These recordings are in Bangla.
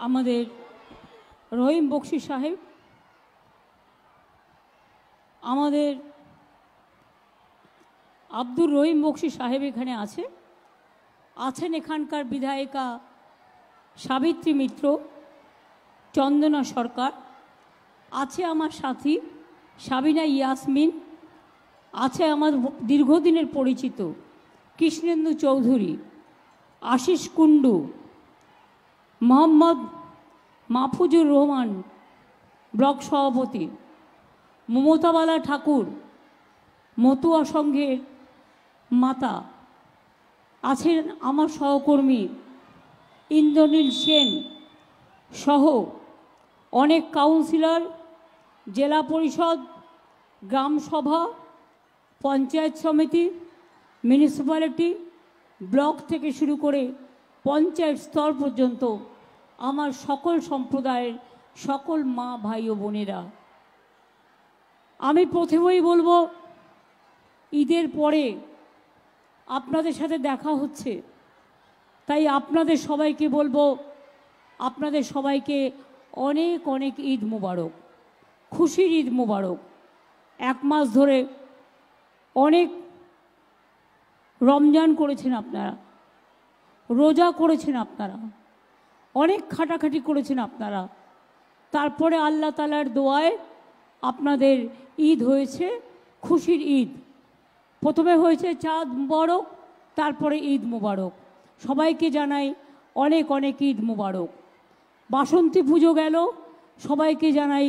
আমাদের রহিম বক্সি সাহেব, আমাদের আব্দুর রহিম বক্সি সাহেব এখানে আছেন এখানকার বিধায়িকা সাবিত্রী মিত্র, চন্দনা সরকার, আছে আমার সাথী সাবিনা ইয়াসমিন, আছে আমার দীর্ঘদিনের পরিচিত কৃষ্ণেন্দু চৌধুরী, আশিস কুণ্ডু, মোহাম্মদ মাহফুজুর রহমান ব্লক সভাপতি, মমতাবালা ঠাকুর মতুয়া সংঘের মাতা, আছেন আমার সহকর্মী ইন্দ্রনীল সেন সহ অনেক কাউন্সিলর, জেলা পরিষদ, গ্রাম সভা, পঞ্চায়েত সমিতি, মিউনিসিপ্যালিটি, ব্লক থেকে শুরু করে পঞ্চায়েত স্তর পর্যন্ত আমার সকল সম্প্রদায়ের সকল মা ভাই ও বোনেরা, আমি প্রথমেই বলবো ঈদের পরে আপনাদের সাথে দেখা হচ্ছে, তাই আপনাদের সবাইকে বলবো আপনাদের সবাইকে অনেক অনেক ঈদ মোবারক, খুশির ঈদ মোবারক। এক মাস ধরে অনেক রমজান করেছেন আপনারা, রোজা করেছেন আপনারা, অনেক খাটাখাটি করেছেন আপনারা, তারপরে আল্লাহ তাআলার দোয়ায় আপনাদের ঈদ হয়েছে খুশির ঈদ। প্রথমে হয়েছে চাঁদ মোবারক, তারপরে ঈদ মোবারক। সবাইকে জানাই অনেক অনেক ঈদ মোবারক। বাসন্তী পুজো গেল, সবাইকে জানাই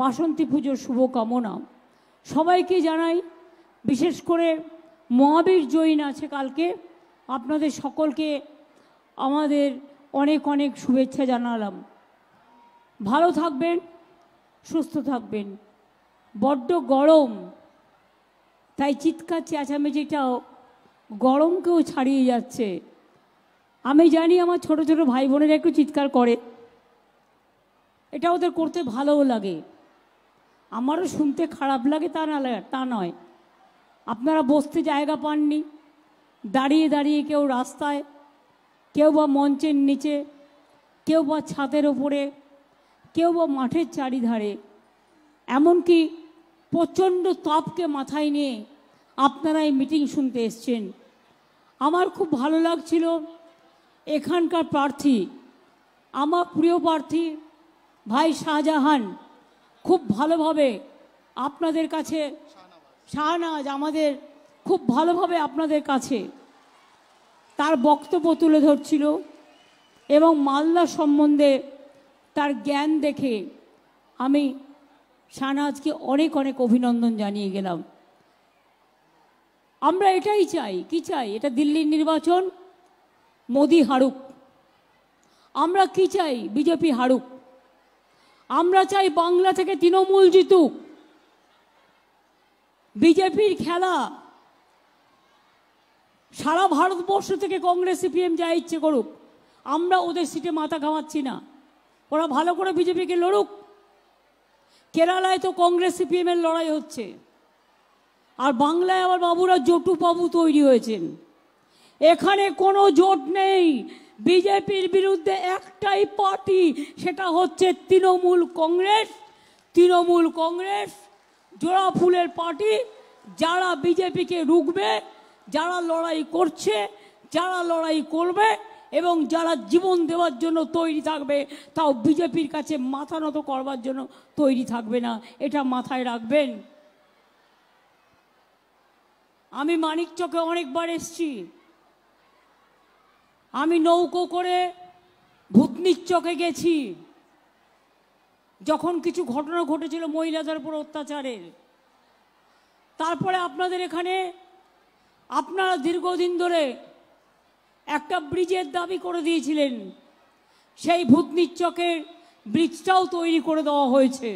বাসন্তী পুজোর শুভকামনা। সবাইকে জানাই, বিশেষ করে মহাবীর জৈন আছে কালকে, আপনাদের সকলকে আমাদের অনেক অনেক শুভেচ্ছা জানালাম। ভালো থাকবেন, সুস্থ থাকবেন। বড্ড গরম, তাই চিৎকার চেঁচামেচিটাও গরমকেও ছাড়িয়ে যাচ্ছে। আমি জানি আমার ছোট ছোট ভাই বোনেরা একটু চিৎকার করে, এটা ওদের করতে ভালোও লাগে, আমারও শুনতে খারাপ লাগে তা নয়। আপনারা বসতে জায়গা পাননি, দাঁড়িয়ে দাঁড়িয়ে কেউ রাস্তায়, কেউ বা মঞ্চের নিচে, কেউ বা ছাদের ওপরে, কেউ বা মাঠের চারিধারে, এমনকি প্রচণ্ড তাপকে মাথায় নিয়ে আপনারা এই মিটিং শুনতে এসছেন। আমার খুব ভালো লাগছিল এখানকার প্রার্থী, আমার প্রিয় প্রার্থী ভাই শাহজাহান খুব ভালোভাবে আপনাদের কাছে, শাহনাজ আমাদের খুব ভালোভাবে আপনাদের কাছে তার বক্তব্য তুলে ধরছিল এবং মালদা সম্বন্ধে তার জ্ঞান দেখে আমি শাহনাজকে অনেক অনেক অভিনন্দন জানিয়ে গেলাম। আমরা এটাই চাই, কি চাই? এটা দিল্লির নির্বাচন, মোদি হারুক। আমরা কি চাই? বিজেপি হারুক। আমরা চাই বাংলা থেকে তৃণমূল জিতুক। বিজেপির খেলা, সারা ভারতবর্ষ থেকে কংগ্রেস সিপিএম যা ইচ্ছে করুক, আমরা ওদের সিটে মাথা ঘামাচ্ছি না। ওরা ভালো করে বিজেপিকে লড়ুক। কেরালায় তো কংগ্রেস সিপিএম এর লড়াই হচ্ছে, আর বাংলায় আবার বাবুরা জটু বাবু তৈরি হয়েছেন। এখানে কোনো জোট নেই, বিজেপির বিরুদ্ধে একটাই পার্টি, সেটা হচ্ছে তৃণমূল কংগ্রেস। তৃণমূল কংগ্রেস জোড়া ফুলের পার্টি। যারা বিজেপিকে রুখবে, যারা লড়াই করছে, যারা লড়াই করবে এবং যারা জীবন দেওয়ার জন্য তৈরি থাকবে, তাও বিজেপির কাছে মাথা নত করবার জন্য তৈরি থাকবে না, এটা মাথায় রাখবেন। আমি মানিকচকে অনেকবার এসছি, আমি নৌকো করে ভূতনির চকে গেছি যখন কিছু ঘটনা ঘটেছিল মহিলাদের উপর অত্যাচারের। তারপরে আপনাদের এখানে আপনারা দীর্ঘদিন ধরে একটা ব্রিজের দাবি করে দিয়েছিলেন, সেই ভূতনির চকের ব্রিজটাও তৈরি করে দেওয়া হয়েছে।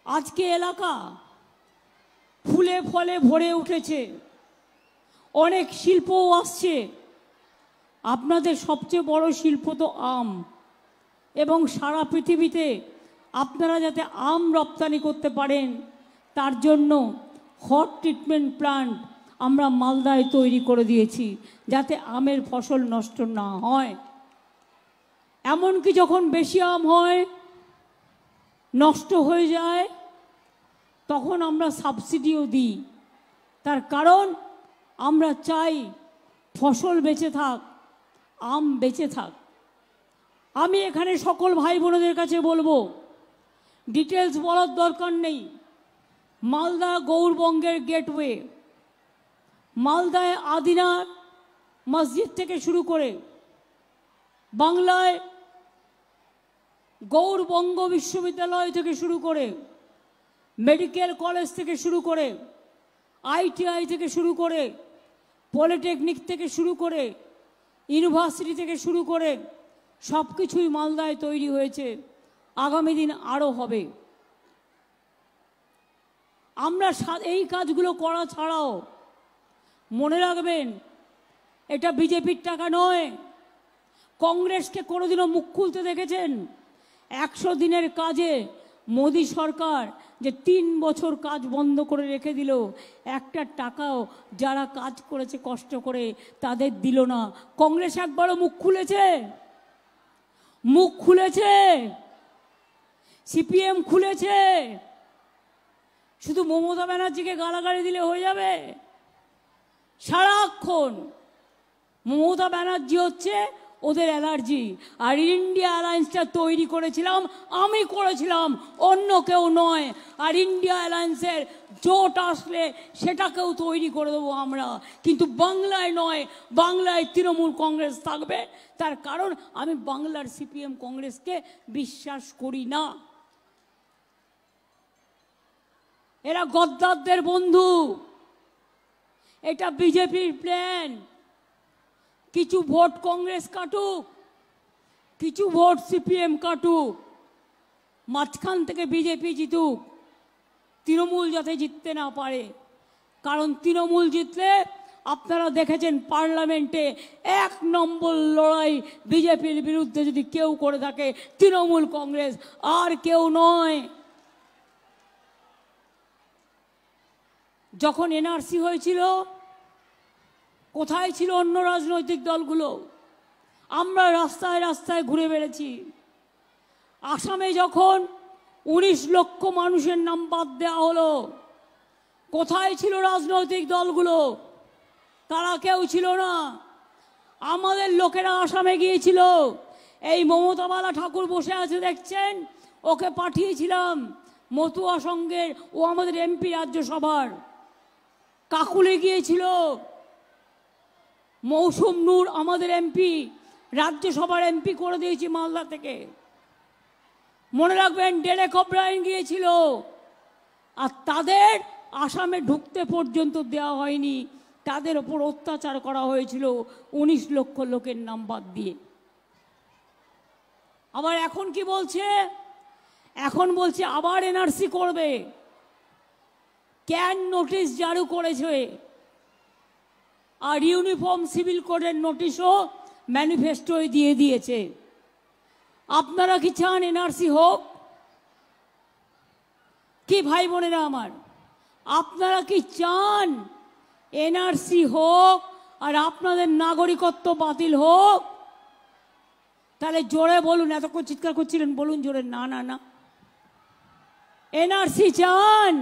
আজকে এলাকা ফুলে ফলে ভরে উঠেছে, অনেক শিল্পও আসছে। আপনাদের সবচেয়ে বড় শিল্প তো আম, এবং সারা পৃথিবীতে আপনারা যাতে আম রপ্তানি করতে পারেন তার জন্য হট ট্রিটমেন্ট প্ল্যান্ট আমরা মালদায় তৈরি করে দিয়েছি, যাতে আমের ফসল নষ্ট না হয়। এমনকি যখন বেশি আম হয়, নষ্ট হয়ে যায়, তখন আমরা সাবসিডিও দিই। তার কারণ আমরা চাই ফসল বেঁচে থাক, আম বেঁচে থাক। আমি এখানে সকল ভাই বোনদের কাছে বলবো, ডিটেলস বলার দরকার নেই। মালদা গৌরবঙ্গের গেটওয়ে, মালদায় আদিনা মসজিদ থেকে শুরু করে, বাংলায় গৌরবঙ্গ বিশ্ববিদ্যালয় থেকে শুরু করে, মেডিকেল কলেজ থেকে শুরু করে, ITI থেকে শুরু করে, পলিটেকনিক থেকে শুরু করে, ইউনিভার্সিটি থেকে শুরু করে সব কিছুই মালদায় তৈরি হয়েছে, আগামী দিন আরও হবে। আমরা এই কাজগুলো করা ছাড়াও মনে রাখবেন, এটা বিজেপির টাকা নয়। কংগ্রেসকে কোনোদিনও মুখ খুলতে দেখেছেন? 100 দিনের কাজে মোদি সরকার যে 3 বছর কাজ বন্ধ করে রেখে দিল, একটা টাকাও যারা কাজ করেছে কষ্ট করে তাদের দিল না। কংগ্রেস একবারও মুখ খুলেছে? মুখ খুলেছে? CPM খুলেছে? শুধু মমতা ব্যানার্জিকে গালাগালি দিলে হয়ে যাবে? সারাক্ষণ মমতা ব্যানার্জি হচ্ছে ওদের অ্যালার্জি। আর ইন্ডিয়া অ্যালায়েন্সটা তৈরি করেছিলাম আমি, করেছিলাম, অন্য কেউ নয়। আর ইন্ডিয়া অ্যালায়েন্সের জোট আসলে সেটাকেও তৈরি করে দেবো আমরা, কিন্তু বাংলায় নয়। বাংলায় তৃণমূল কংগ্রেস থাকবে, তার কারণ আমি বাংলার CPM কংগ্রেসকে বিশ্বাস করি না। এরা গদ্দারদের বন্ধু, এটা বিজেপির প্ল্যান। কিছু ভোট কংগ্রেস কাটুক, কিছু ভোট CPM কাটুক, মাঝখান থেকে বিজেপি জিতুক, তৃণমূল যাতে জিততে না পারে। কারণ তৃণমূল জিতলে আপনারা দেখেছেন পার্লামেন্টে 1 নম্বর লড়াই বিজেপির বিরুদ্ধে যদি কেউ করে থাকে তৃণমূল কংগ্রেস, আর কেউ নয়। যখন NRC হয়েছিল কোথায় ছিল অন্য রাজনৈতিক দলগুলো? আমরা রাস্তায় রাস্তায় ঘুরে বেড়েছি। আসামে যখন 19 লক্ষ মানুষের নাম বাদ দেওয়া হলো, কোথায় ছিল রাজনৈতিক দলগুলো? তারা কেউ ছিল না। আমাদের লোকেরা আসামে গিয়েছিল। এই মমতাবালা ঠাকুর বসে আছে দেখছেন, ওকে পাঠিয়েছিলাম মতুয়া সঙ্গের, ও আমাদের MP রাজ্যসভার। কাকুলে গিয়েছিল মৌসুম নূর, আমাদের MP, রাজ্যসভার MP করে দিয়েছি মালদা থেকে। মনে রাখবেন ডেরেক ওব্রায়েন গিয়েছিল, আর তাদের আসামে ঢুকতে পর্যন্ত দেওয়া হয়নি। তাদের ওপর অত্যাচার করা হয়েছিল 19 লক্ষ লোকের নাম বাদ দিয়ে। আবার এখন কি বলছে? এখন বলছে আবার NRC করবে। ক্যান নোটিশ জারি করেছে, আর ইউনিফর্ম সিভিল কোডের নোটিশও ম্যানিফেস্টোয় দিয়ে দিয়েছে। আপনারা কি চান NRC হোক? কি ভাই বোনেরা আমার, আপনারা কি চান NRC হোক আর আপনাদের নাগরিকত্ব বাতিল হোক? তাহলে জোরে বলুন। এতক্ষণ চিৎকার করছিলেন, বলুন জোরে, না না না। NRC চান?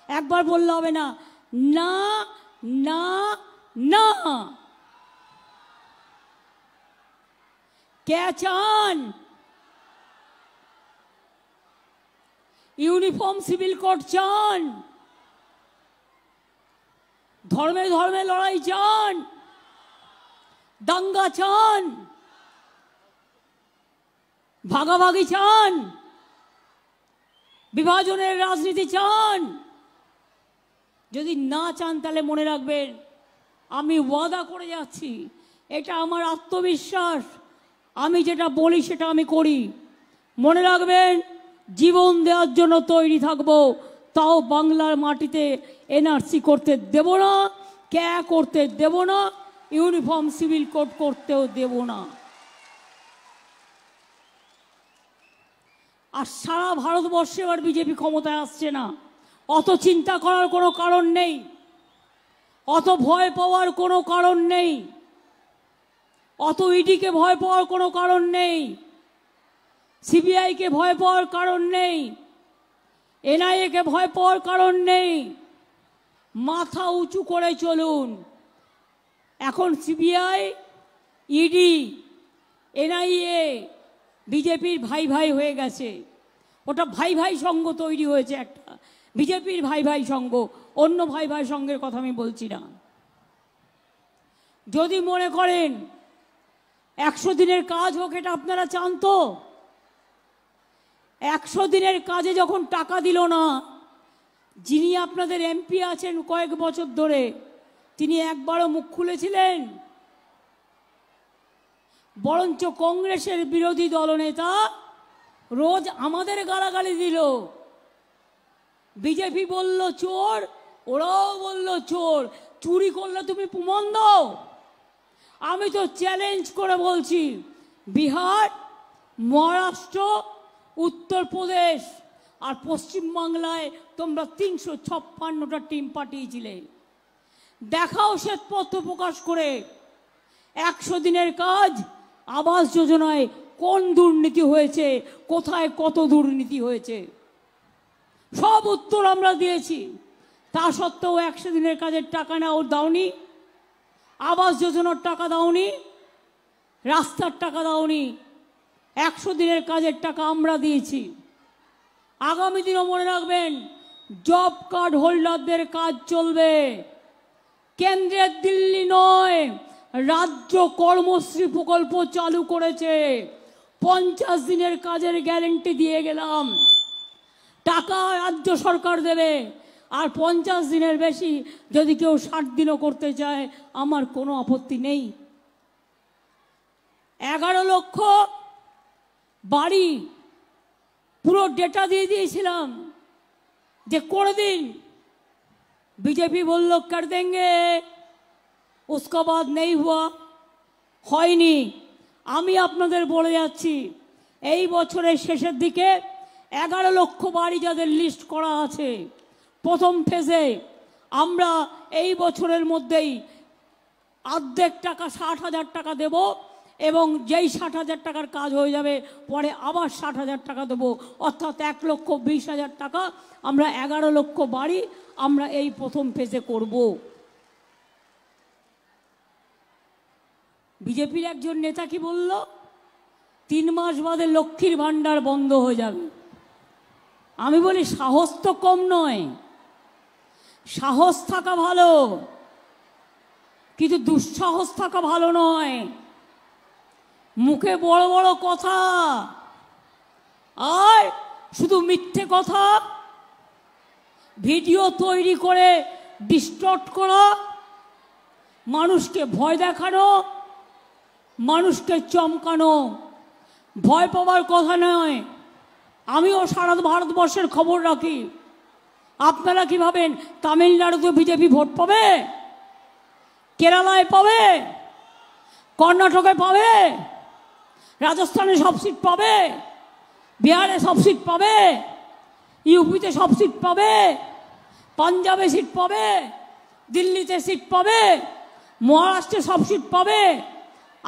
একবার বললে হবে না, না না না। কে চান? ইউনিফর্ম সিভিল কোড চান? ধর্মে ধর্মে লড়াই চান? দাঙ্গা চান? ভাগাভাগি চান? বিভাজনের রাজনীতি চান? যদি না চান তাহলে মনে রাখবেন, আমি ওয়াদা করে যাচ্ছি, এটা আমার আত্মবিশ্বাস, আমি যেটা বলি সেটা আমি করি। মনে রাখবেন, জীবন দেওয়ার জন্য তৈরি থাকবো, তাও বাংলার মাটিতে NRC করতে দেব না, ক্যা করতে দেব না, ইউনিফর্ম সিভিল কোড করতেও দেব না। আর সারা ভারতবর্ষে এবার বিজেপি ক্ষমতায় আসছে না, অত চিন্তা করার কোনো কারণ নেই, অত ভয় পাওয়ার কোনো কারণ নেই। অত ইডিকে ভয় পাওয়ার কোনো কারণ নেই, সিবিআইকে ভয় পাওয়ার কারণ নেই, এনআইএকে ভয় পাওয়ার কারণ নেই। মাথা উঁচু করে চলুন। এখন সিবিআই, ইডি, এনআইএ বিজেপির ভাই ভাই হয়ে গেছে। ওটা ভাই ভাই সঙ্গ তৈরি হয়েছে একটা, বিজেপির ভাই ভাই সঙ্গ, অন্য ভাই ভাই সঙ্গের কথা আমি বলছি না। যদি মনে করেন 100 দিনের কাজ হোক, এটা আপনারা চান তো? 100 দিনের কাজে যখন টাকা দিল না, যিনি আপনাদের এমপি আছেন কয়েক বছর ধরে, তিনি একবারও মুখ খুলেছিলেন? বরঞ্চ কংগ্রেসের বিরোধী দলনেতা রোজ আমাদের গালাগালি দিল। বিজেপি বলল চোর, ওরাও বলল চোর। চুরি করলে তুমি প্রমাণ দাও। আমি তো চ্যালেঞ্জ করে বলছি, বিহার, মহারাষ্ট্র, উত্তরপ্রদেশ আর পশ্চিমবাংলায় তোমরা 356টা টিম পাঠিয়েছিলে। দেখাও শ্বেতপত্র প্রকাশ করে 100 দিনের কাজ, আবাস যোজনায় কোন দুর্নীতি হয়েছে, কোথায় কত দুর্নীতি হয়েছে, সব উত্তর আমরা দিয়েছি। তা সত্ত্বেও 100 দিনের কাজের টাকা নাও দাওনি, আবাস যোজনার টাকা দাওনি, রাস্তার টাকা দাওনি। 100 দিনের কাজের টাকা আমরা দিয়েছি। আগামী দিনও মনে রাখবেন, জব কার্ড হোল্ডারদের কাজ চলবে। কেন্দ্রের দিল্লি নয়, রাজ্য কর্মশ্রী প্রকল্প চালু করেছে। 50 দিনের কাজের গ্যারেন্টি দিয়ে গেলাম। টাকা রাজ্য সরকার দেবে, আর 50 দিনের বেশি যদি কেউ 60 দিনও করতে চায়, আমার কোনো আপত্তি নেই। 11 লক্ষ বাড়ি পুরো ডেটা দিয়ে দিয়েছিলাম যে করে দিন। बीजेपी बोल लो कर देंगे, उसका बाद नहीं हुआ, হয়নি। আমি আপনাদের বলে যাচ্ছি, এই বছরের শেষের দিকে 11 লক্ষ বাড়ি যাদের লিস্ট করা আছে, প্রথম ফেজে আমরা এই বছরের মধ্যেই অর্ধেক টাকা 60,000 টাকা দেব, এবং যেই 60,000 টাকার কাজ হয়ে যাবে পরে আবার 60,000 টাকা দেবো, অর্থাৎ 1,20,000 টাকা আমরা 11 লক্ষ বাড়ি আমরা এই প্রথম ফেজে করব। বিজেপির একজন নেতা কি বলল, 3 মাস বাদে লক্ষ্মীর ভান্ডার বন্ধ হয়ে যাবে। আমি বলি সাহস তো কম নয়, সাহস থাকা ভালো, কিন্তু দুঃসাহস থাকা ভালো নয়। মুখে বড় বড় কথা আর শুধু মিথ্যে কথা, ভিডিও তৈরি করে ডিস্টর্ট করা, মানুষকে ভয় দেখানো, মানুষকে চমকানো। ভয় পাওয়ার কথা নয়। আমিও সারা ভারতবর্ষের খবর রাখি। আপনারা কি ভাবেন তামিলনাড়ুতে বিজেপি ভোট পাবে, কেরালায় পাবে, কর্ণাটকে পাবে, রাজস্থানে সব সিট পাবে, বিহারে সব সিট পাবে, ইউপিতে সব সিট পাবে, পাঞ্জাবে সিট পাবে, দিল্লিতে সিট পাবে, মহারাষ্ট্রে সব সিট পাবে?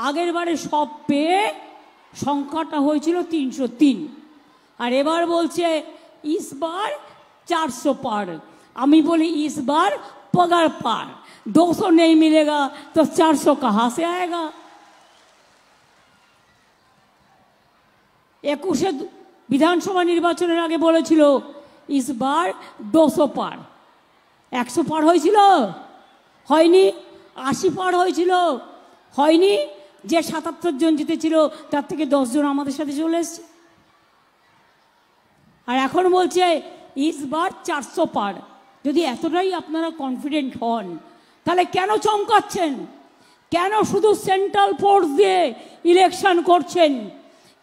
আগের বারে সব পেয়ে সংখ্যাটা হয়েছিল 303, আর এবার বলছে इस बार 400 पार। আমি বলি इस बार पगार पार, 200 नहीं मिलेगा तो 400 कहाँ से आएगा? 21 বিধানসভা নির্বাচনের আগে বলেছিল इस बार 200 पार। 100 পার হয়েছিল? হয়নি। 80 পার হয়েছিল? হয়নি। যে 77 জন জিতেছিল তার থেকে 10 জন আমাদের সাথে চলে এসেছে। আর এখন বলছে इस बार 400 পার। যদি এতটাই আপনারা কনফিডেন্ট হন, তাহলে কেন চমকাচ্ছেন? কেন শুধু সেন্ট্রাল ফোর্স দিয়ে ইলেকশন করছেন?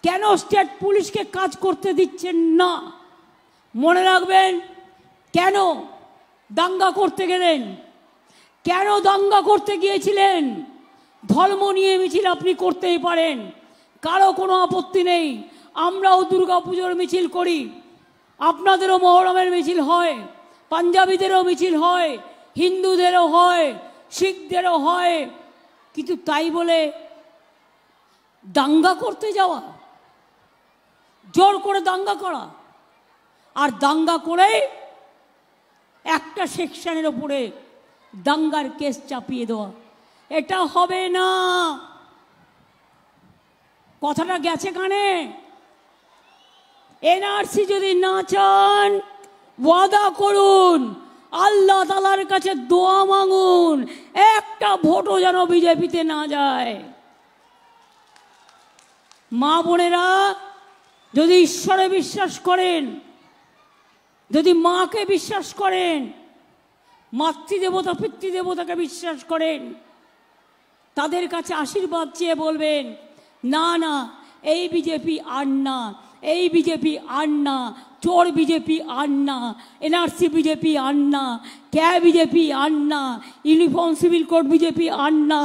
কেন স্টেট পুলিশকে কাজ করতে দিচ্ছেন না? মনে রাখবেন, কেন দাঙ্গা করতে গেলেন, কেন দাঙ্গা করতে গিয়েছিলেন? ধর্ম নিয়ে মিছিল আপনি করতেই পারেন, কারো কোনো আপত্তি নেই। আমরাও দুর্গাপুজোর মিছিল করি, আপনাদেরও মহরমের মিছিল হয়, পাঞ্জাবিদেরও মিছিল হয়, হিন্দুদেরও হয়, শিখদেরও হয়। কিন্তু তাই বলে দাঙ্গা করতে যাওয়া, জোর করে দাঙ্গা করা, আর দাঙ্গা করে একটা সেকশনের ওপরে দাঙ্গার কেস চাপিয়ে দেওয়া, এটা হবে না। কথাটা গেছে কানে? এনআরসি যদি না চান, ওয়াদা করুন, আল্লাহ তাআলার কাছে দোয়া মাঙ্গুন, একটা ভোটও যেন বিজেপিতে না যায়। মা বোনেরা, যদি ঈশ্বরে বিশ্বাস করেন, যদি মাকে বিশ্বাস করেন, মাতৃদেবতা পিতৃদেবতাকে বিশ্বাস করেন, তাদের কাছে আশীর্বাদ চেয়ে বলবেন, না না, এই বিজেপি আর না, এই বিজেপি আর না, চোর বিজেপি আর না, এনআরসি বিজেপি আর না, ক্যা বিজেপি আর না, ইউনিফর্ম সিভিল কোড বিজেপি আর না,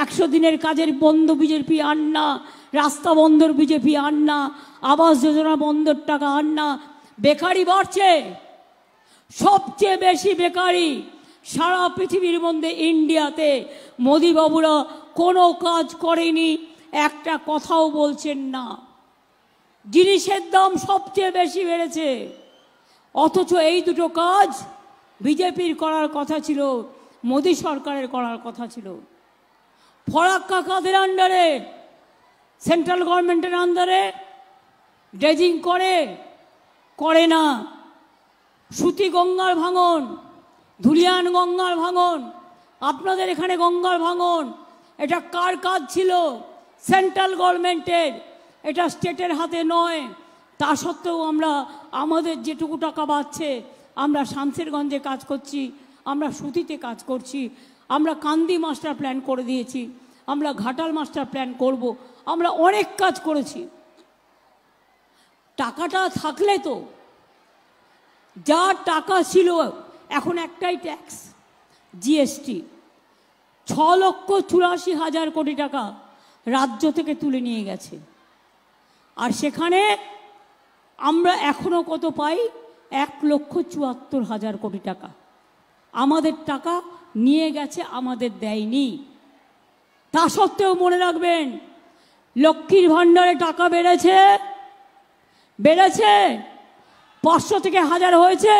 100 দিনের কাজের বন্ধ বিজেপি আর না, রাস্তা বন্ধর বিজেপি আর না, আবাস যোজনা বন্ধর টাকা আর না। বেকারি বাড়ছে, সবচেয়ে বেশি বেকারি সারা পৃথিবীর মধ্যে ইন্ডিয়াতে। মোদি বাবুরা কোনো কাজ করেনি, একটা কথাও বলছেন না। জিনিসের দাম সবচেয়ে বেশি বেড়েছে, অথচ এই দুটো কাজ বিজেপির করার কথা ছিল, মোদি সরকারের করার কথা ছিল। ফরাক্কা কাদের আন্ডারে? সেন্ট্রাল গভর্নমেন্টের আন্ডারে। ড্রেজিং করে না। সুতি গঙ্গার ভাঙন, ধুলিয়ান গঙ্গার ভাঙন, আপনাদের এখানে গঙ্গার ভাঙন, এটা কার কাজ ছিল? সেন্ট্রাল গভর্নমেন্টের, এটা স্টেটের হাতে নয়। তা সত্ত্বেও আমরা আমাদের যেটুকু টাকা বাঁচছে, আমরা শামসেরগঞ্জে কাজ করছি, আমরা সুতিতে কাজ করছি, আমরা কান্দি মাস্টার প্ল্যান করে দিয়েছি, আমরা ঘাটাল মাস্টার প্ল্যান করব, আমরা অনেক কাজ করেছি। টাকাটা থাকলে তো, যা টাকা ছিল, এখন একটাই ট্যাক্স, জিএসটি, 6,84,000 কোটি টাকা রাজ্য থেকে তুলে নিয়ে গেছে। আর সেখানে আমরা এখনো কত পাই? 1,74,000 কোটি টাকা আমাদের টাকা নিয়ে গেছে, আমাদের দেয়নি। তা সত্ত্বেও মনে রাখবেন, লক্ষ্মীর ভাণ্ডারে টাকা বেড়েছে, 500 থেকে 1000 হয়েছে,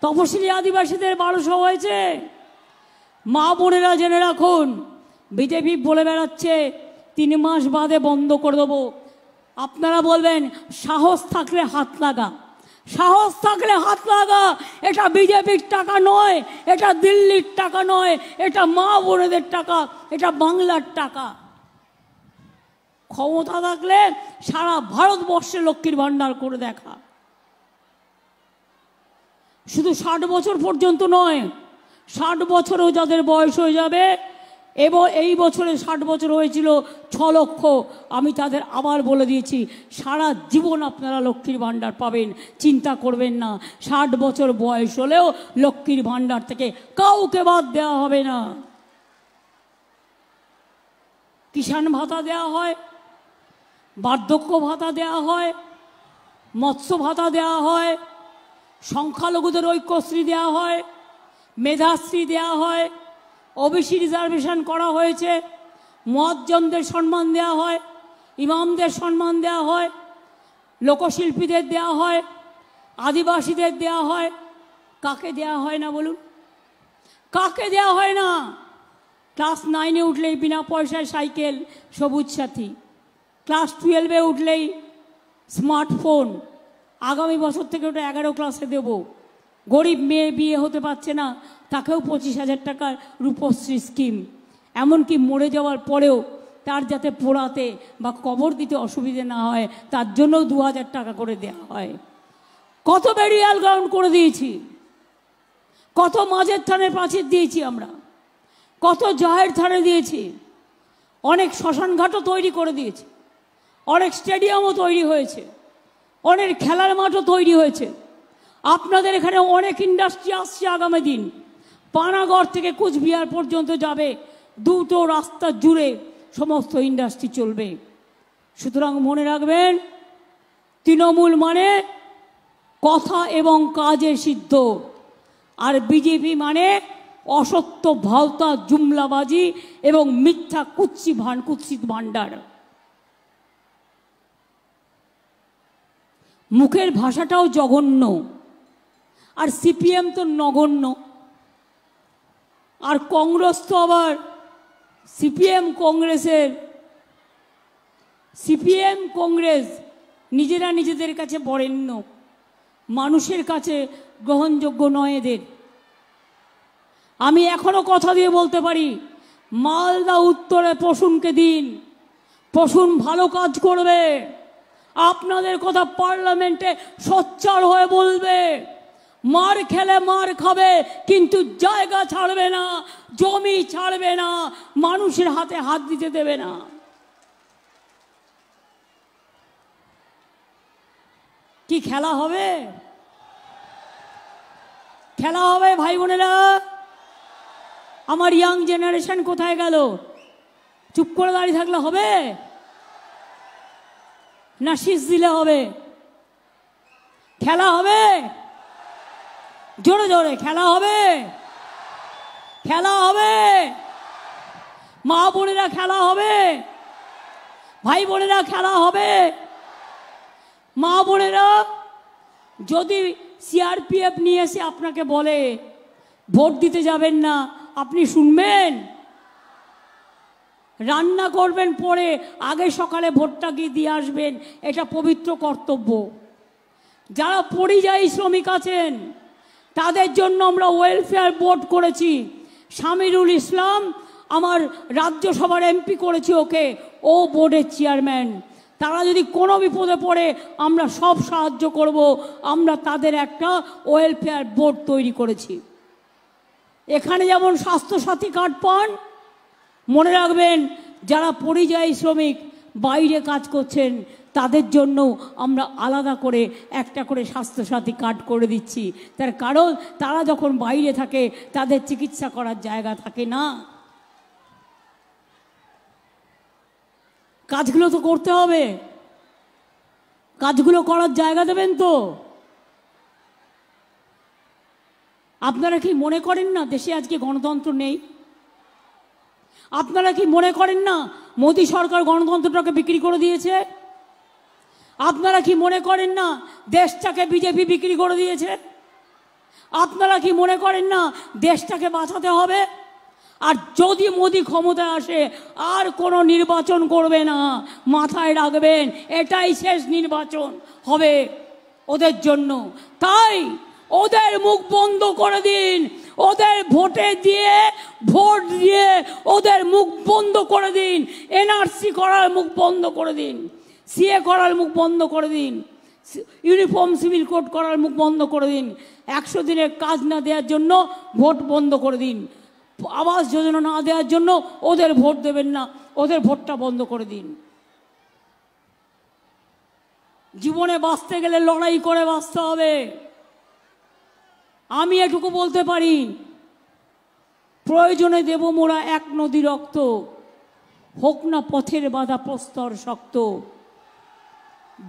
তপশিলি আদিবাসীদের 1200 হয়েছে। মা বোনেরা জেনে রাখুন, বিজেপি বলে বেড়াচ্ছে 3 মাস বাদে বন্ধ করে দেবো। আপনারা বলবেন, সাহস থাকলে হাত লাগা, সাহস থাকলে হাত লাগা। এটা বিজেপির টাকা নয়, এটা দিল্লির টাকা নয়, এটা মা বোনেদের টাকা, এটা বাংলার টাকা। ক্ষমতা থাকলে সারা ভারতবর্ষে লক্ষ্মীর ভাণ্ডার করে দেখা। শুধু 60 বছর পর্যন্ত নয়, 60 বছরও যাদের বয়স হয়ে যাবে, এবং এই বছরে 60 বছর হয়েছিল 6 লক্ষ, আমি তাদের আবার বলে দিয়েছি, সারা জীবন আপনারা লক্ষ্মীর ভাণ্ডার পাবেন, চিন্তা করবেন না। 60 বছর বয়স হলেও লক্ষ্মীর ভাণ্ডার থেকে কাউকে বাদ দেওয়া হবে না। কিষাণ ভাতা দেওয়া হয়, বার্ধক্য ভাতা দেওয়া হয়, মৎস্য ভাতা দেওয়া হয়, সংখ্যালঘুদের ঐক্যশ্রী দেওয়া হয়, মেধাশ্রী দেওয়া হয়, ওবিসি রিজার্ভেশন করা হয়েছে, মুয়াজ্জমদের সম্মান দেওয়া হয়, ইমামদের সম্মান দেওয়া হয়, লোকশিল্পীদের দেওয়া হয়, আদিবাসীদের দেওয়া হয়। কাকে দেওয়া হয় না বলুন? কাকে দেওয়া হয় না? ক্লাস 9-এ উঠলেই বিনা পয়সায় সাইকেল, সবুজ সাথী। ক্লাস 12-এ উঠলেই স্মার্টফোন। আগামী বছর থেকে ওটা 11 ক্লাসে দেব। গরিব মেয়ে বিয়ে হতে পারছে না, তাকেও 25,000 টাকার রূপশ্রী স্কিম। এমনকি মরে যাওয়ার পরেও তার যাতে পোড়াতে বা কবর দিতে অসুবিধে না হয়, তার জন্য 2,000 টাকা করে দেওয়া হয়। কত বেরিয়াল গ্রাউন্ড করে দিয়েছি, কত মাঝের থানে প্রাচীর দিয়েছি আমরা, কত জাহের থানে দিয়েছি, অনেক শ্মশানঘাটও তৈরি করে দিয়েছি, অনেক স্টেডিয়ামও তৈরি হয়েছে, অনেক খেলার মাঠও তৈরি হয়েছে। আপনাদের এখানে অনেক ইন্ডাস্ট্রি আসছে আগামী দিন, পানাগড় থেকে কুচবিহার পর্যন্ত যাবে, 2টো রাস্তা জুড়ে সমস্ত ইন্ডাস্ট্রি চলবে। সুতরাং মনে রাখবেন, তৃণমূল মানে কথা এবং কাজে সিদ্ধ, আর বিজেপি মানে অসত্য ভাওতা জুমলাবাজি এবং মিথ্যা কুৎসিত ভাণ্ডার। মুখের ভাষাটাও জঘন্য, আর সিপিএম তো নগণ্য, আর কংগ্রেস তো আবার সিপিএম কংগ্রেস নিজেরা নিজেদের কাছে বরেণ্য, মানুষের কাছে গ্রহণযোগ্য নয় এদের। আমি এখনো কথা দিয়ে বলতে পারি, মালদা উত্তরে প্রসূনকে দিন, প্রসূন ভালো কাজ করবে, আপনাদের কথা পার্লামেন্টে সোচ্চার হয়ে বলবে। মার খেলে মার খাবে, কিন্তু জায়গা ছাড়বে না, জমি ছাড়বে না, মানুষের হাতে হাত দিতে দেবে না। কি খেলা হবে? খেলা হবে ভাই বোনেরা। আমার ইয়াং জেনারেশন কোথায় গেল? চুপ করে দাঁড়িয়ে থাকলে হবে না শীষ দিলে হবে? খেলা হবে, জোরে জোরে খেলা হবে, খেলা হবে। মা বোনেরা খেলা হবে, ভাই বোনেরা খেলা হবে। মা বোনেরা, যদি সিআরপিএফ নিয়ে এসে আপনাকে বলে ভোট দিতে যাবেন না, আপনি শুনবেন? রান্না করবেন পরে, আগে সকালে ভোটটা গিয়ে দিয়ে আসবেন, এটা পবিত্র কর্তব্য। যারা পরিযায়ী শ্রমিক আছেন তাদের জন্য আমরা ওয়েলফেয়ার বোর্ড করেছি। শামিরুল ইসলাম আমার রাজ্যসভার এমপি করেছি ওকে, ও বোর্ডের চেয়ারম্যান। তারা যদি কোনো বিপদে পড়ে আমরা সব সাহায্য করব। আমরা তাদের একটা ওয়েলফেয়ার বোর্ড তৈরি করেছি। এখানে যেমন স্বাস্থ্যসাথী কার্ড পান, মনে রাখবেন যারা পরিযায়ী শ্রমিক বাইরে কাজ করছেন তাদের জন্য আমরা আলাদা করে একটা করে স্বাস্থ্যসাথী কার্ড করে দিচ্ছি। তার কারণ তারা যখন বাইরে থাকে তাদের চিকিৎসা করার জায়গা থাকে না। কাজগুলো তো করতে হবে, কাজগুলো করার জায়গা দেবেন তো। আপনারা কি মনে করেন না দেশে আজকে গণতন্ত্র নেই? আপনারা কি মনে করেন না মোদী সরকার গণতন্ত্রটাকে বিক্রি করে দিয়েছে? আপনারা কি মনে করেন না দেশটাকে বিজেপি বিক্রি করে দিয়েছে? আপনারা কি মনে করেন না দেশটাকে বাঁচাতে হবে? আর যদি মোদী ক্ষমতায় আসে আর কোনো নির্বাচন করবে না, মাথায় রাখবেন এটাই শেষ নির্বাচন হবে ওদের জন্য। তাই ওদের মুখ বন্ধ করে দিন, ওদের ভোট দিয়ে ওদের মুখ বন্ধ করে দিন। এনআরসি করার মুখ বন্ধ করে দিন, সিএ করার মুখ বন্ধ করে দিন, ইউনিফর্ম সিভিল কোড করার মুখ বন্ধ করে দিন। 100 দিনের কাজ না দেওয়ার জন্য ভোট বন্ধ করে দিন। আবাস যোজনা না দেওয়ার জন্য ওদের ভোট দেবেন না, ওদের ভোটটা বন্ধ করে দিন। জীবনে বাঁচতে গেলে লড়াই করে বাঁচতে হবে। আমি এটুকু বলতে পারি, প্রয়োজনে দেব মোরা এক নদী রক্ত, হোক না পথের বাধা প্রস্তর শক্ত।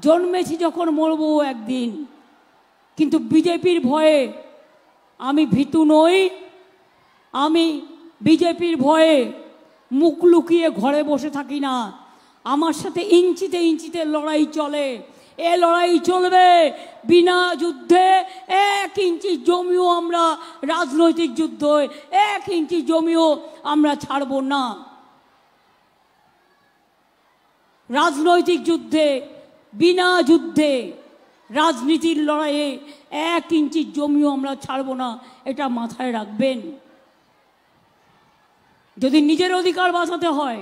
জন্মেছি যখন মরবো একদিন, কিন্তু বিজেপির ভয়ে আমি ভীতু নই। আমি বিজেপির ভয়ে মুখ লুকিয়ে ঘরে বসে থাকি না। আমার সাথে ইঞ্চিতে ইঞ্চিতে লড়াই চলে। এ লড়াই চলবে বিনা যুদ্ধে। 1 ইঞ্চি জমিও আমরা রাজনৈতিক যুদ্ধ 1 ইঞ্চি জমিও আমরা ছাড়ব না। রাজনৈতিক যুদ্ধে, বিনা যুদ্ধে, রাজনীতির লড়াইয়ে 1 ইঞ্চি জমিও আমরা ছাড়ব না, এটা মাথায় রাখবেন। যদি নিজের অধিকার বাঁচাতে হয়,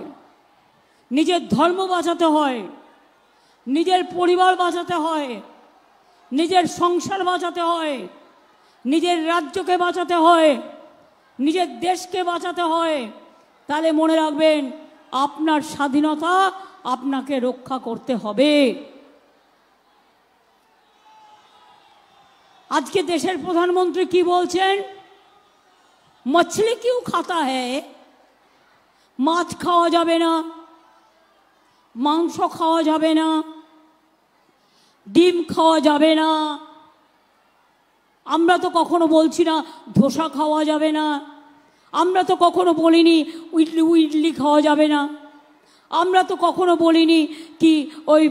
নিজের ধর্ম বাঁচাতে হয়, নিজের পরিবার বাঁচাতে হয়, নিজের সংসার বাঁচাতে হয়, নিজের রাজ্যকে বাঁচাতে হয়, নিজের দেশকে বাঁচাতে হয়, তাহলে মনে রাখবেন আপনার স্বাধীনতা আপনাকে রক্ষা করতে হবে। আজকে দেশের প্রধানমন্ত্রী কি বলছেন? মছলি কিউ খাতা হ্যায়? মাছ খাওয়া যাবে না, মাংস খাওয়া যাবে না, ডিম খাওয়া যাবে না। আমরা তো কখনো বলছি না ধোসা খাওয়া যাবে না, আমরা তো কখনো বলিনি ইডলি খাওয়া যাবে না, আমরা তো কখনো বলিনি কি ওই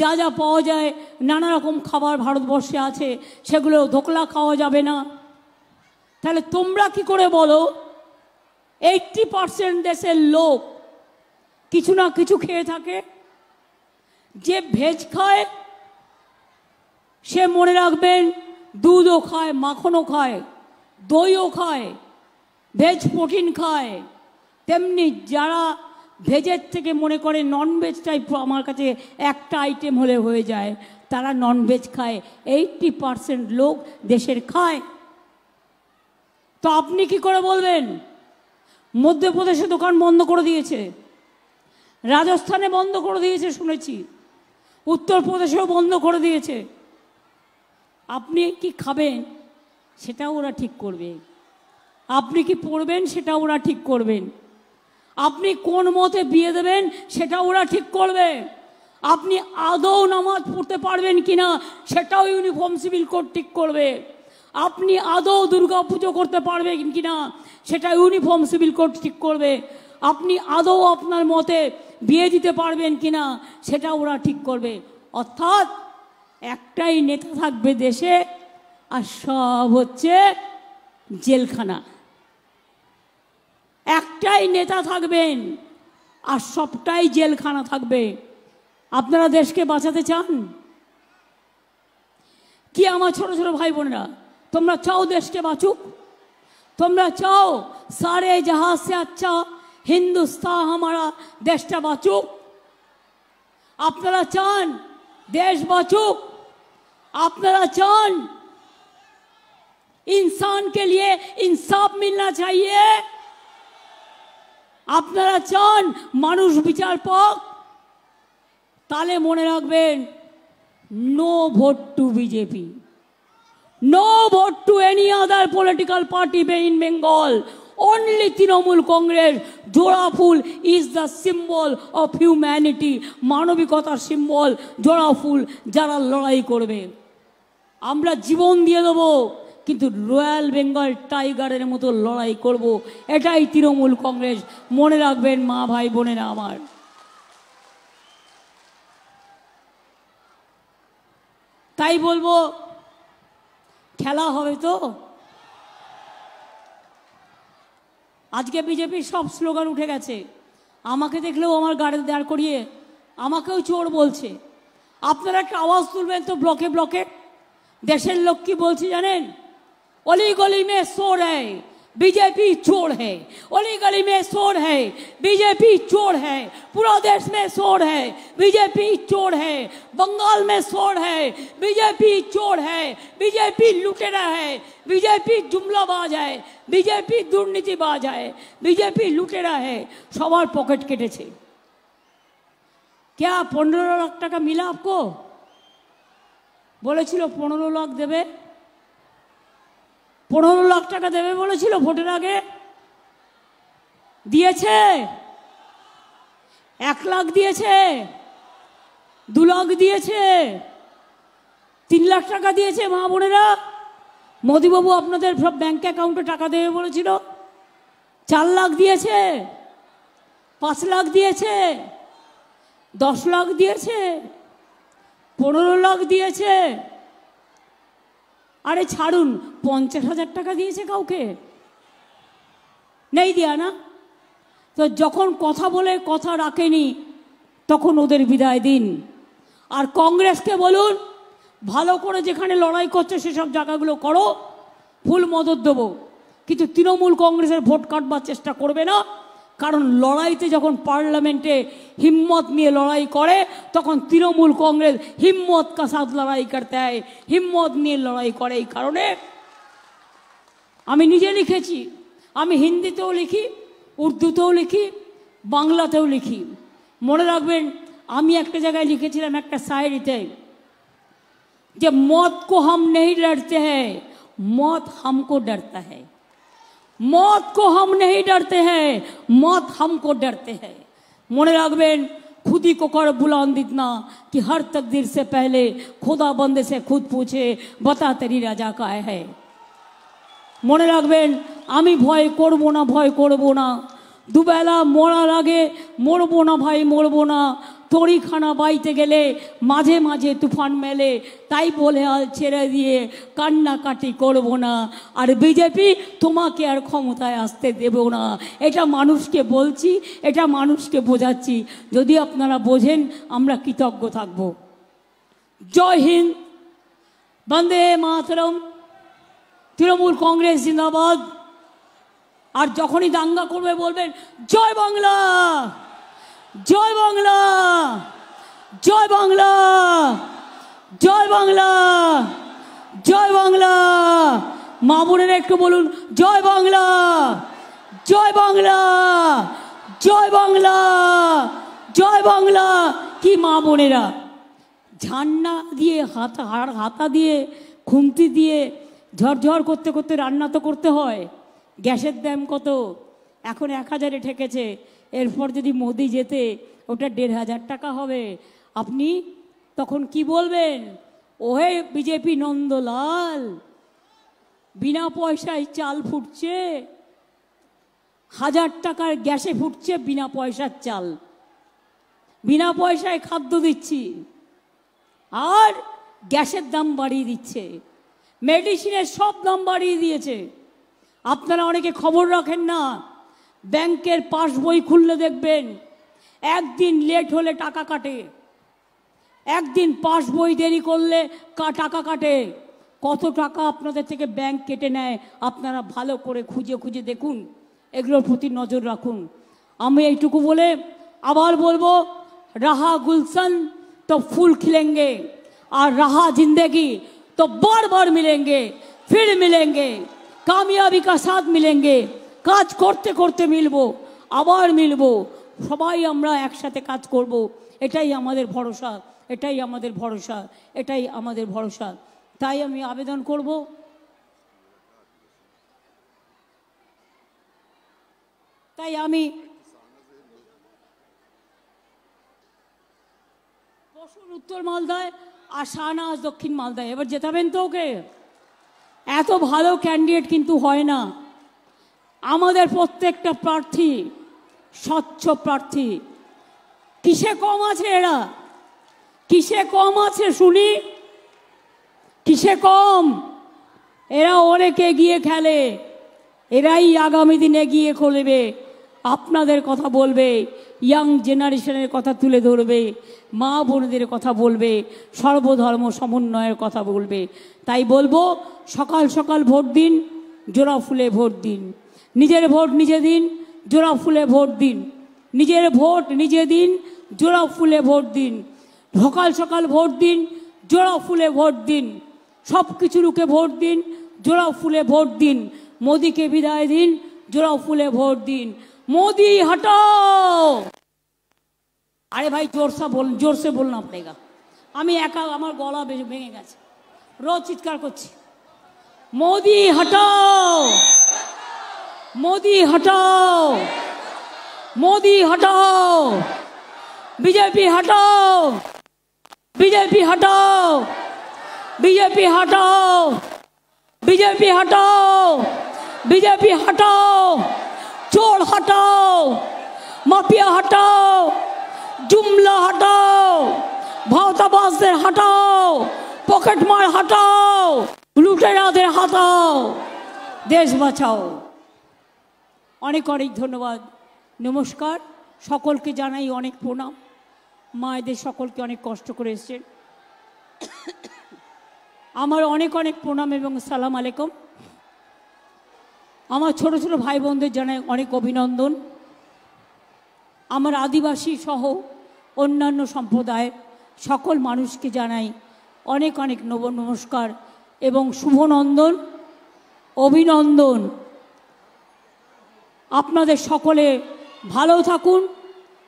যা যা পাওয়া যায় নানা রকম খাবার ভারতবর্ষে আছে সেগুলো ধোকলা খাওয়া যাবে না। তাহলে তোমরা কি করে বলো 80% দেশের লোক কিছু না কিছু খেয়ে থাকে? যে ভেজ খায় সে মনে রাখবেন দুধও খায়, মাখনও খায়, দইও খায়, ভেজ প্রোটিন খায়। তেমনি যারা ভেজের থেকে মনে করে ননভেজটাই আমার কাছে একটা আইটেম হলে হয়ে যায়, তারা ননভেজ খায়। 80% লোক দেশের খায়। তো আপনি কি করে বলবেন? মধ্যপ্রদেশে দোকান বন্ধ করে দিয়েছে, রাজস্থানে বন্ধ করে দিয়েছে শুনেছি, উত্তরপ্রদেশেও বন্ধ করে দিয়েছে। আপনি কি খাবেন সেটাও ওরা ঠিক করবে, আপনি কি পড়বেন সেটা ওরা ঠিক করবেন, আপনি কোন মতে বিয়ে দেবেন সেটা ওরা ঠিক করবে, আপনি আদৌ নামাজ পড়তে পারবেন কিনা সেটাও ইউনিফর্ম সিভিল কোড ঠিক করবে, আপনি আদৌ দুর্গা পুজো করতে পারবেন কিনা সেটা ইউনিফর্ম সিভিল কোড ঠিক করবে, আপনি আদৌ আপনার মতে বিয়ে দিতে পারবেন কিনা সেটা ওরা ঠিক করবে। অর্থাৎ একটাই নেতা থাকবে দেশে, আর সব হচ্ছে জেলখানা। একটাই নেতা থাকবেন আর সবটাই জেলখানা থাকবে। আপনারা দেশকে বাঁচাতে চান কি? আমার ছোট ছোট ভাই বোনেরা, তোমরা চাও দেশকে বাঁচুক? তোমরা চাও সারে জাহাজ সে আচ্ছা হিন্দুস্তান হামারা দেশটা বাঁচুক? আপনারা চান দেশ বাঁচুক? আপনারা চান इंसान के लिए इंसाफ मिलना चाहिए? আপনারা চান মানুষ বিচার পাক? তাহলে মনে রাখবেন, no vote to BJP, no vote to any other political party in Bengal. Only Trinamool Congress, জোড়া ফুল is the symbol of humanity. মানবিকতার সিম্বল জোড়া ফুল। যারা লড়াই করবে আমরা জীবন দিয়ে দেবো, কিন্তু রয়্যাল বেঙ্গল টাইগারের মতো লড়াই করব। এটাই তৃণমূল কংগ্রেস। মনে রাখবেন মা ভাই বোনেরা আমার। তাই বলবো, খেলা হবে তো? আজকে বিজেপির সব স্লোগান উঠে গেছে। আমাকে দেখলেও আমার গাড়ি দাঁড় করিয়ে আমাকেও চোর বলছে। আপনারা একটা আওয়াজ তুলবেন তো ব্লকে ব্লকে। দেশের লোক কি বলছে জানেন? অলি গলি মে চোর হ্যায়, बीजेपी चोर है, अली गली में चोर है, बीजेपी चोर है, पूरा देश में चोर है, बीजेपी चोर है, बंगाल में चोर है, बीजेपी चोर है, बीजेपी लुटेरा है, बीजेपी जुमलाबाज है, बीजेपी दुर्नीतिबाज है, बीजेपी लुटेरा है। सवार पॉकेट केटेছে। क्या 15 लाख টাকা मिला आपको? বলেছিল 15 লাখ দেবে, 15 লাখ টাকা দেবে বলেছিল ভোটের আগে। দিয়েছে? 1 লাখ দিয়েছে, 2 লাখ দিয়েছে, 3 লাখ টাকা দিয়েছে। মা বোনেরা, মোদিবাবু আপনাদের সব ব্যাংক অ্যাকাউন্টে টাকা দেবে বলেছিল। 4 লাখ দিয়েছে, 5 লাখ দিয়েছে, 10 লাখ দিয়েছে, 15 লাখ দিয়েছে। আরে ছাড়ুন, 50,000 টাকা দিয়েছে কাউকে? নেই দিয়া না? তো যখন কথা বলে কথা রাখেনি তখন ওদের বিদায় দিন। আর কংগ্রেসকে বলুন, ভালো করে যেখানে লড়াই করছে সেসব জায়গাগুলো করো, ফুল মদত দেবো, কিন্তু তৃণমূল কংগ্রেসের ভোট কাটবার চেষ্টা করবে না। কারণ লড়াইতে যখন পার্লামেন্টে হিম্মত নিয়ে লড়াই করে তখন তৃণমূল কংগ্রেস হিম্মত কা সাথ লড়াই করতে হয়, হিম্মত নিয়ে লড়াই করে। এই কারণে আমি নিজে লিখেছি, আমি হিন্দিতেও লিখি, উর্দুতেও লিখি, বাংলাতেও লিখি। মনে রাখবেন, আমি একটা জায়গায় লিখেছিলাম একটা শায়রিতে যে মौत को हम नहीं डरते हैं, मौत हमको डरता है। मौत को हम नहीं डरते हैं, मौत हमको डरते हैं। मने रखबेन, खुदी को कर बुलंद इतना कि हर तकदीर से पहले खुदा बंदे से खुद पूछे, बता तेरी रजा काय है। মনে রাখবেন, আমি ভয় করব না, ভয় করব না। দুবেলা মরার আগে মরবো না ভাই, মরবো না। তরিখানা বাইতে গেলে মাঝে মাঝে তুফান মেলে, তাই বলে আর ছেড়ে দিয়ে কান্নাকাটি করব না। আর বিজেপি তোমাকে আর ক্ষমতায় আসতে দেব না। এটা মানুষকে বলছি, এটা মানুষকে বোঝাচ্ছি। যদি আপনারা বোঝেন আমরা কৃতজ্ঞ থাকব। জয় হিন্দ, বন্দে মাতরম, তৃণমূল কংগ্রেস জিন্দাবাদ। আর যখনই দাঙ্গা করবে বলবেন জয় বাংলা, জয় বাংলা, জয় বাংলা, জয় বাংলা, জয় বাংলা। মা বোনেরা একটু বলুন জয় বাংলা, জয় বাংলা, জয় বাংলা, জয় বাংলা। কি মা বোনেরা, ঝান্না দিয়ে হাতা দিয়ে খুন্তি দিয়ে ঝরঝর করতে করতে রান্না তো করতে হয়। গ্যাসের দাম কত, এখন 1000-এ ঠেকেছে। এরপর যদি মোদি যেতে ওটা 1500 টাকা হবে। আপনি তখন কি বলবেন? ওহে বিজেপি নন্দলাল, বিনা পয়সায় চাল ফুটছে, 1000 টাকার গ্যাসে ফুটছে বিনা পয়সার চাল, বিনা পয়সায় খাদ্য দিচ্ছি, আর গ্যাসের দাম বাড়িয়ে দিচ্ছে, মেডিসিনের সব দাম বাড়িয়ে দিয়েছে। আপনারা অনেকে খবর রাখেন না, ব্যাংকের পাসবই খুললে দেখবেন একদিন লেট হলে টাকা কাটে, একদিন পাসবই দেরি করলে টাকা কাটে। কত টাকা আপনাদের থেকে ব্যাংক কেটে নেয় আপনারা ভালো করে খুঁজে খুঁজে দেখুন, এগুলোর প্রতি নজর রাখুন। আমি এইটুকু বলে আবার বলবো, রাহা গুলশন তো ফুল খিলেंगे और रहा जिंदगी तो बार बार मिलेंगे, फिर मिलेंगे, कामयाबी का साथ मिलेंगे। কাজ করতে করতে মিলবো, আবার মিলবো, সবাই আমরা একসাথে কাজ করব। এটাই আমাদের ভরসা, এটাই আমাদের ভরসা, এটাই আমাদের ভরসা। তাই আমি আবেদন করব, তাই আমি বসুন উত্তর মালদায় আর শাহনাজ দক্ষিণ মালদায়। এবার জেতাবেন তো ওকে? এত ভালো ক্যান্ডিডেট কিন্তু হয় না। আমাদের প্রত্যেকটা প্রার্থী স্বচ্ছ প্রার্থী। কিসে কম আছে এরা? কিসে কম আছে শুনি? কিসে কম? এরা অনেক এগিয়ে খেলে, এরাই আগামী দিনে এগিয়ে খেলবে, আপনাদের কথা বলবে, ইয়াং জেনারেশনের কথা তুলে ধরবে, মা বোনদের কথা বলবে, সর্বধর্ম সমন্বয়ের কথা বলবে। তাই বলবো, সকাল সকাল ভোট দিন, জোড়া ফুলে ভোট দিন। নিজের ভোট নিজে দিন, জোড়া ফুলে ভোট দিন। নিজের ভোট নিজে দিন, জোড়া ফুলে ভোট দিন। সকাল সকাল ভোট দিন, জোড়া ফুলে ভোট দিন। সব কিছু রুখে ভোট দিন, জোড়া ফুলে ভোট দিন। মোদিকে বিদায় দিন, জোড়া ফুলে ভোট দিন। মোদি হটাও। আরে ভাই জোরসে বলনা পড়েগা। আমি একা, আমার গলা ভেঙে গেছে, রোজ চিৎকার করছি। মোদি হটাও, মোদি হটাও, মোদি হটাও, বিজেপি হটাও, বিজেপি হটাও, বিজেপি হটাও, বিজেপি হটাও, বিজেপি হটাও। চোর হটাও, মাফিয়া হটাও, জুমলা হটাও, ভাওতাবাজদের হটাও, পকেটমার হটাও, লুটেরাদের হটাও, দেশ বাঁচাও। অনেক অনেক ধন্যবাদ, নমস্কার। সকলকে জানাই অনেক প্রণাম। মায়েদের সকলকে অনেক কষ্ট করে এসছেন, আমার অনেক অনেক প্রণাম এবং সালাম আলাইকুম। আমার ছোট ছোট ভাই বোনদের জানাই অনেক অভিনন্দন। আমার আদিবাসী সহ অন্যান্য সম্প্রদায়ের সকল মানুষকে জানাই অনেক অনেক নমস্কার এবং শুভনন্দন, অভিনন্দন। আপনাদের সকলে ভালো থাকুন,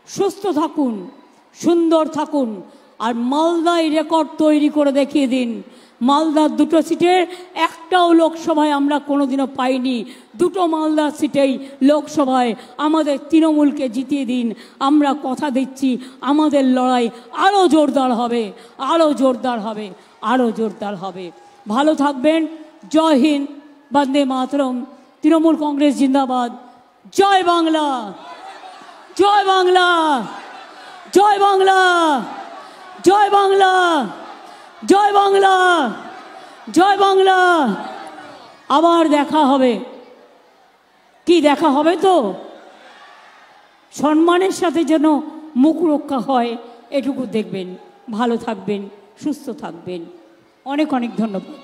সুস্থ থাকুন, সুন্দর থাকুন। আর মালদায় রেকর্ড তৈরি করে দেখিয়ে দিন। মালদার 2টো সিটের একটাও লোকসভায় আমরা কোনোদিনও পাইনি। 2টো মালদার সিটেই লোকসভায় আমাদের তৃণমূলকে জিতিয়ে দিন। আমরা কথা দিচ্ছি, আমাদের লড়াই আরও জোরদার হবে, আরও জোরদার হবে, আরও জোরদার হবে। ভালো থাকবেন। জয় হিন্দ, বন্দে মাতরম। তৃণমূল কংগ্রেস জিন্দাবাদ। জয় বাংলা, জয় বাংলা, জয় বাংলা, জয় বাংলা, জয় বাংলা, জয় বাংলা। আবার দেখা হবে। কি দেখা হবে? তো সম্মানের সাথে যেন মুখ রক্ষা হয় এটুকু দেখবেন। ভালো থাকবেন, সুস্থ থাকবেন। অনেক অনেক ধন্যবাদ।